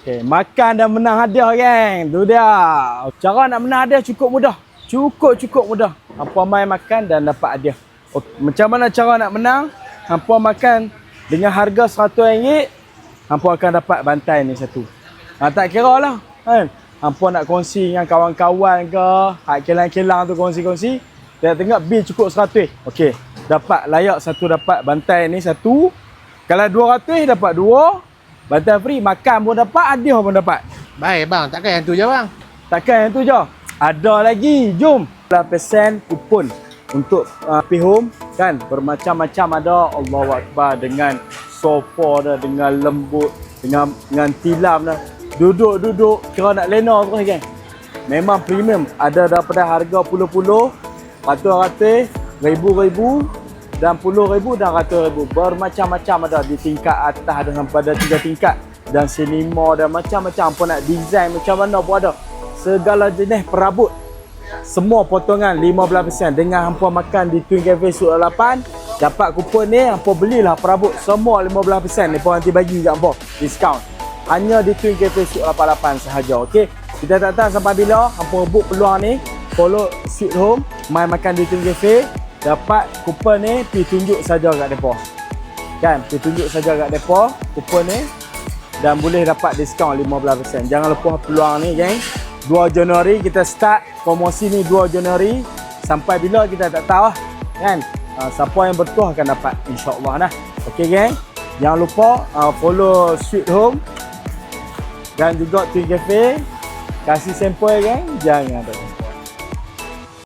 Okay, makan dan menang hadiah geng. Tu dia. Cara nak menang hadiah cukup mudah. Cukup mudah. Hampa mai makan dan dapat hadiah. Okay, macam mana cara nak menang? Hampa makan dengan harga RM100, hampa akan dapat bantai ni satu. Tak kira lah kan. Hampa nak kongsi dengan kawan-kawan ke, hak kilang-kilang tu kongsi-kongsi. Dia tengok bil cukup RM100. Okey, dapat layak satu, dapat bantai ni satu. Kalau RM200 dapat dua. Bantai free, makan pun dapat, hadiah pun dapat. Baik bang, takkan yang tu je bang. Takkan yang tu je. Ada lagi, jom. 10% kupon untuk P-Home kan. Bermacam-macam ada. Allahu Akbar, dengan sofa dah, dengan lembut, dengan tilam dah. Duduk, kira nak lena terus kan. Memang premium. Ada daripada harga puluh-puluh, ratus-ratus, ribu-ribu, dan puluh-ribu dan ratus-ribu. Bermacam-macam ada di tingkat atas, ada sampai ada 3 tingkat. Dan cinema dan macam-macam. Apa nak design macam mana pun ada. Segala jenis perabot. Semua potongan 15%. Dengan hampa makan di Twin Cafe Suk 8, dapat kupon ni, hampa belilah perabot semua 15%. Mereka nanti bagi kat hampa diskaun. Hanya di Twin Cafe Suk 88 sahaja. Okey. Kita tak tahu sampai bila hampa book peluang ni. Follow Sweet Home, mai makan di Twin Cafe, dapat kupon ni, pergi tunjuk saja kat depa. Kan? Pergi tunjuk saja kat depa kupon ni dan boleh dapat diskaun 15%. Jangan lupa peluang ni, geng. 2 Januari kita start promosi ni, 2 Januari sampai bila kita tak tahu kan. Siapa yang bertuah akan dapat, insya-Allah nah. Okey geng, jangan lupa follow Sweet Home dan juga Twin Cafe. Kasih sampel geng, jangan ada.